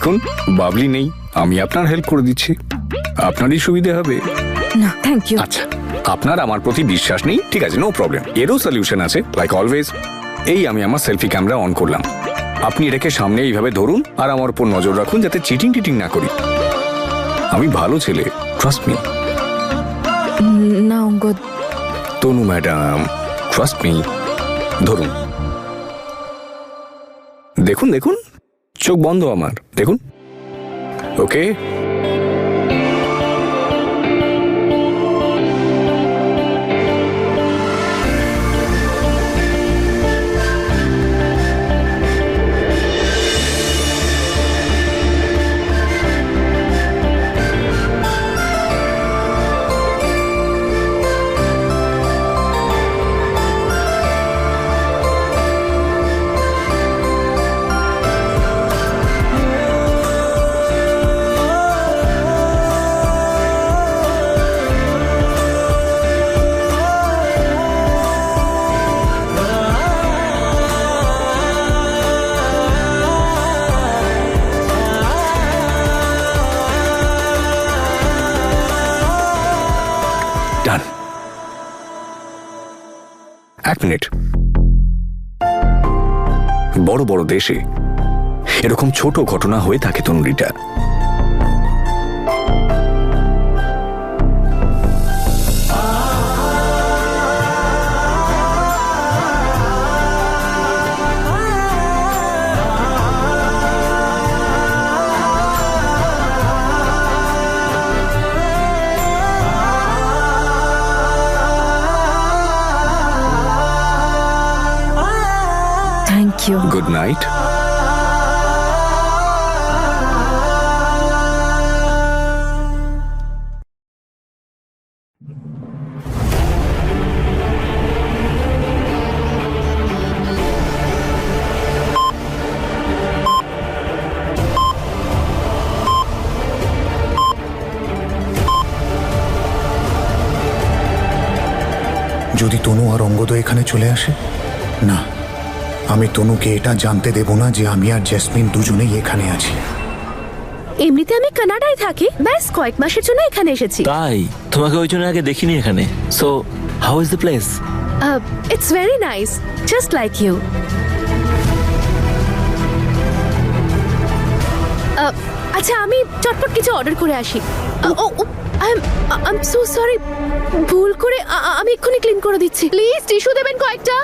দেখুন, বাবলি নেই, আমি আপনার হেল্প করে দিচ্ছি, আপনারই সুবিধে হবে। না থ্যাংক ইউ। আচ্ছা, আপনার আমার প্রতি বিশ্বাস নেই, ঠিক আছে, নো প্রবলেম, এরও সলিউশন আছে, লাইক অলওয়েজ। এই আমি আমার সেলফি ক্যামেরা অন করলাম, আপনি এটাকে সামনে এইভাবে ধরুন আর আমার উপর নজর রাখুন যাতে চিটিং টিটিং না করি। আমি ভালো ছেলে, ট্রাস্ট মি। না অঙ্গদ। তনু ম্যাডাম, ট্রাস্ট মি। ধরুন, দেখুন দেখুন, চোখ বন্ধ আমার, দেখুন। ওকে, ডান। এক মিনিট। বড় বড় দেশে এরকম ছোট ঘটনা হয়ে থাকে তনুরিটা। Thank you. Good night. যদি তনু আর অঙ্গদ এখানে চলে আসে, না, আমি তনুকে এটা জানতে দেব না যে আমি আর জেসমিন দুজনেই এখানে আছি। এমনিতে আমি কানাডায় থাকি, ব্যাস কয়েক মাসের জন্য এখানে এসেছি। তাই তোমাকে ওই জন্য আগে দেখিনি এখানে। So how is the place? It's very nice, just like you. আচ্ছা, আমি চটপট কিছু অর্ডার করে আসি। আই এম সো সরি, ভুল করে আমি এক্ষুনি ক্লিন করে দিচ্ছি। প্লিজ টিস্যু দেবেন কয়েকটা।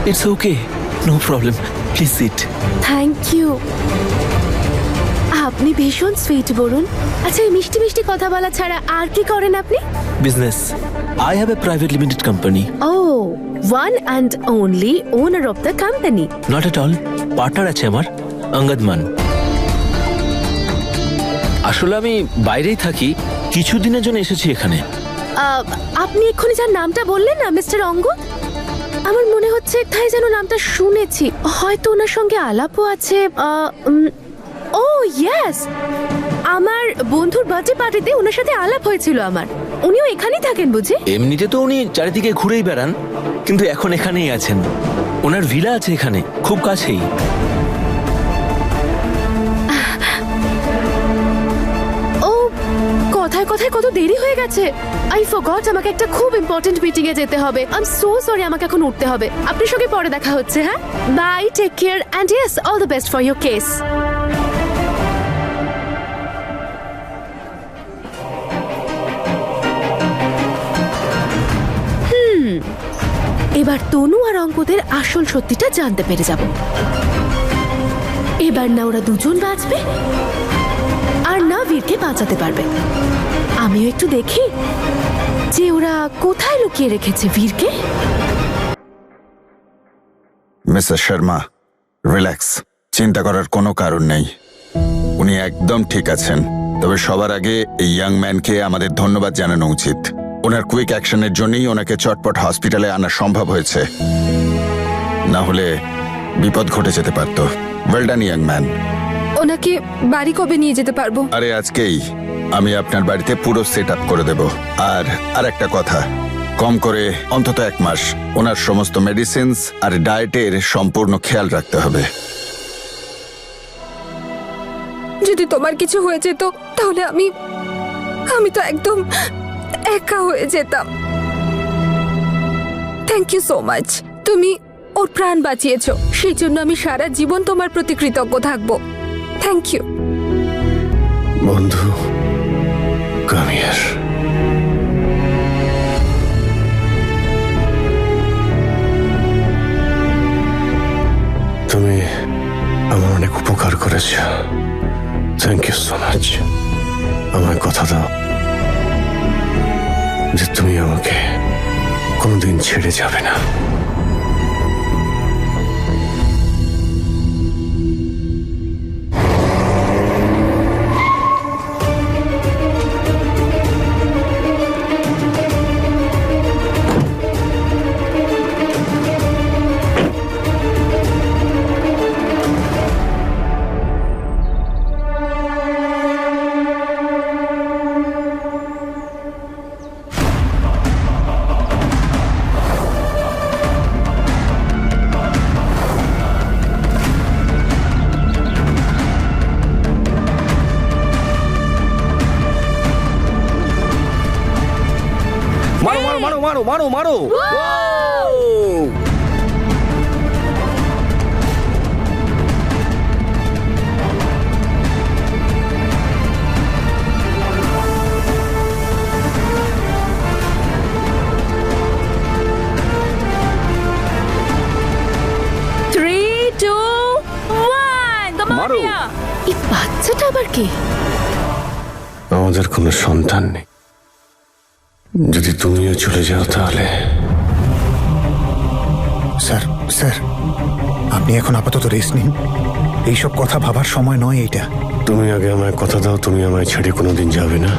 It's okay, no problem, please sit. Thank you. আপনি ভীষণ সুইট বলুন। আচ্ছা, এই মিষ্টি মিষ্টি কথা বলা ছাড়া আর কি করেন আপনি? Business, I have a private limited company. ও, one and only owner of the company? Not at all, partner আছে আমার, অঙ্গদ মান। আসলে আমি বাইরেই থাকি, কিছুদিনের জন্য এসেছি এখানে। আপনি এক্ষুনি যার নামটা বললেন না, মিস্টার অঙ্গদ, আমার মনে হচ্ছে তাই যেন নামটা শুনেছি, হয়তো ওনার সঙ্গে আলাপও আছে। ও ইয়েস, আমার বন্ধুর বার্থডে পার্টিতে ওনার সাথে আলাপ হয়েছিল আমার। উনিও এখানেই থাকেন বুঝি? এমনিতে তো উনি চারিদিকে ঘুরেই বেড়ান, কিন্তু এখন এখানেই আছেন। ওনার ভিলা আছে এখানে, খুব কাছেই। ও, কথায় কথায় কত দেরি হয়ে গেছে। আই ফরগট, আমাকে একটা খুব ইম্পর্টেন্ট মিটিং এ যেতে হবে। আই এম সো সরি, আমাকে এখন উঠতে হবে। আপনার সঙ্গে পরে দেখা হচ্ছে। হ্যাঁ, bye, take care and yes, all the best for your case. এবার তনু আর অঙ্কদের আসল সত্যিটা জানতে পেরে যাব। এবার না ওরা দুজন বাঁচবে, আর না বীরকে বাঁচাতে পারবে। আমিও একটু দেখি যে ওরা কোথায় লুকিয়ে রেখেছে বীরকে। মিসেস শর্মা, রিল্যাক্স, চিন্তা করার কোনো কারণ নেই। উনি একদম ঠিক আছেন। তবে সবার আগে এই ইয়াং ম্যানকে আমাদের ধন্যবাদ জানানো উচিত। ওনার কুইক অ্যাকশনের জন্যই ওনাকে চটপট হসপিটালে আনা সম্ভব হয়েছে, না হলে বিপদ ঘটে যেতে পারত। Well done young man. ওনাকে বাড়ি কবে নিয়ে যেতে পারবো? আরে আজকেই, আমি আপনার বাড়িতে পুরো সেট আপ করে দেব। আর একটা কথা, কম করে অন্তত 1 মাস ওনার সমস্ত মেডিসিনস আর ডায়েটের সম্পূর্ণ খেয়াল রাখতে হবে। যদি তোমার কিছু হয়ে যেত তাহলে আমি তো একদম একা হয়ে যেতাম। Thank you so much. তুমি ওর প্রাণ বাঁচিয়েছো, সেই জন্য আমি সারা জীবন তোমার প্রতি কৃতজ্ঞ থাকবো। Thank you. বন্ধু, কাম হিয়ার। তুমি আমার অনেক উপকার করেছ। Thank you so much. আমায় কথা দাও যে তুমি আমাকে কোনোদিন ছেড়ে যাবে না। মারো মারো মারো মারো মারো মারো। মারো। এই বাচ্চাটা আবার কে? আমাদের কোনো সন্তান নেই। যদি তুমিও চলে যাও তাহলে। স্যার স্যার, আপনি এখন আপাতত রেস্ট নিন। এইসব কথা ভাবার সময় নয় এইটা। তুমি আগে আমায় কথা দাও, তুমি আমায় ছেড়ে কোনোদিন যাবে না।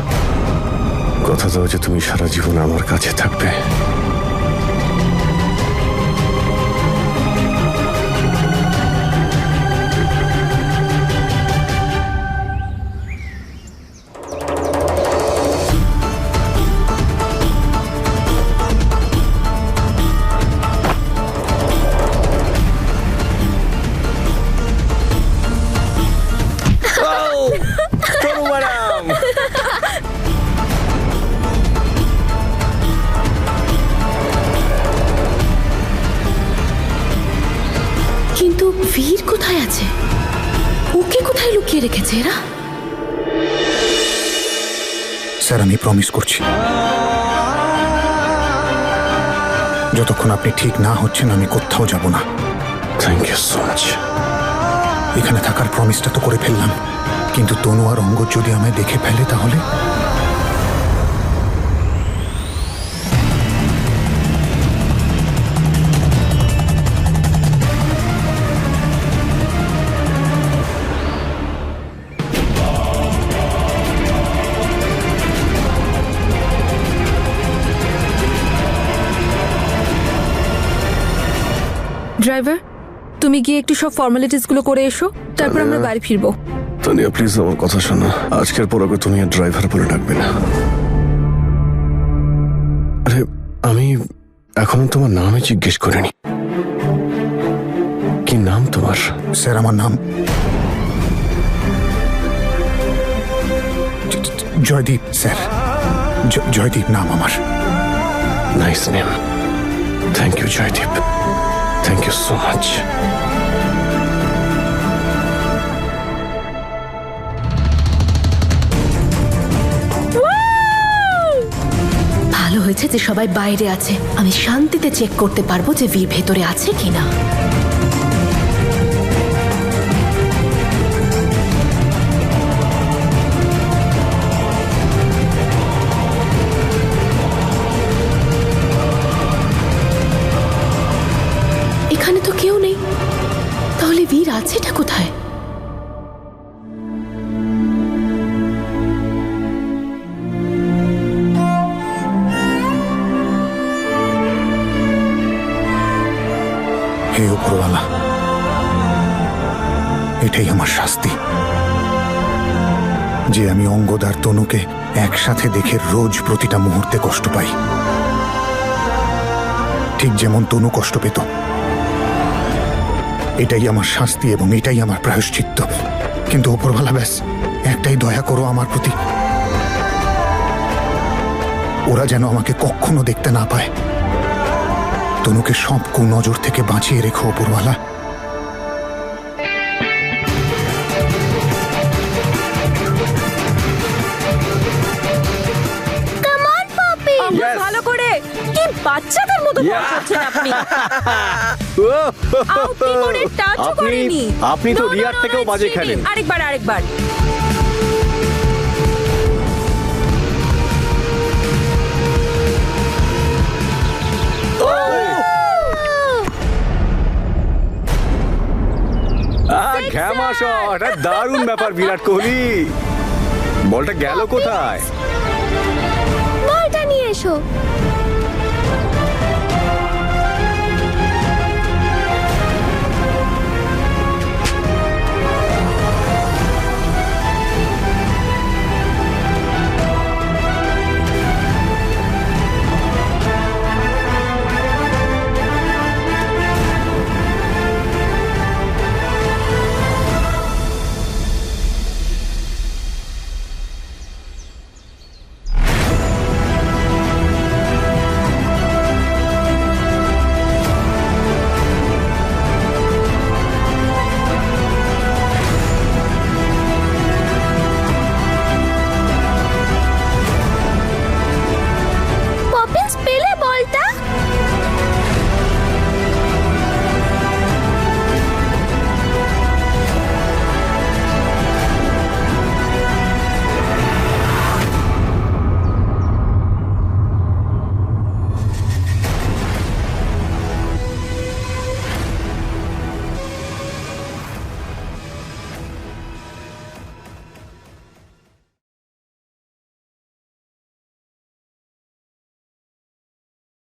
কথা দাও যে তুমি সারা জীবন আমার কাছে থাকবে। কিন্তু বীর কোথায় আছে? ওকে কোথায় লুকিয়ে রেখেছে এরা? স্যার, আমি প্রমিস করছি, যতক্ষণ আপনি ঠিক না হচ্ছেন আমি কোথাও যাব না। Thank you so much. এখানে থাকার প্রমিসটা তো করে ফেললাম, কিন্তু তনু আর অঙ্গদ যদি আমায় দেখে ফেলে তাহলে? ড্রাইভার, তুমি গিয়ে একটু সব ফর্মালিটিস গুলো করে এসো, তারপর আমরা বাড়ি ফিরবো। তানিয়া প্লিজ আমার কথা শোনো। আজকের পর ওকে তুমি আর ড্রাইভার বলে ডাকবে না। আরে আমি এখনো তোমার নামই জিজ্ঞেস করিনি। কি নাম তোমার? স্যার, আমার নাম জয়দীপ। স্যার, জয়দীপ নাম আমার। Nice name. Thank you Joydeep. Thank you so much. ভালো হয়েছে যে সবাই বাইরে আছে, আমি শান্তিতে চেক করতে পারবো যে বীর ভেতরে আছে কিনা। এখানে তো কেউ নেই, তাহলে বীর আছেটা কোথায়? হে উপরওয়ালা, এটাই আমার শাস্তি। যে আমি অঙ্গদ আর তনুকে একসাথে দেখে রোজ প্রতিটা মুহূর্তে কষ্ট পাই, ঠিক যেমন তনু কষ্ট পেত। এটাই আমার শাস্তি এবং এটাই আমার প্রায়শ্চিত্ত। কিন্তু ওপরওয়ালা ব্যাস একটাই দয়া করো আমার প্রতি, ওরা যেন আমাকে কখনো দেখতে না পায়। তনুকে সব কুনজর থেকে বাঁচিয়ে রেখো ওপরওয়ালা। ভালো করে কি বাচ্চাদের মতো করছেন আপনি। আউটটি করে টাচও করেনি। আপনি তো No, no, রিয়ার no, থেকেও no, বাজে cheating. খেলেন। আরেকবার ঘ্যামা শট, দারুণ ব্যাপার বিরাট কোহলি। বলটা গেল কোথায়? বলটা নিয়ে এসো।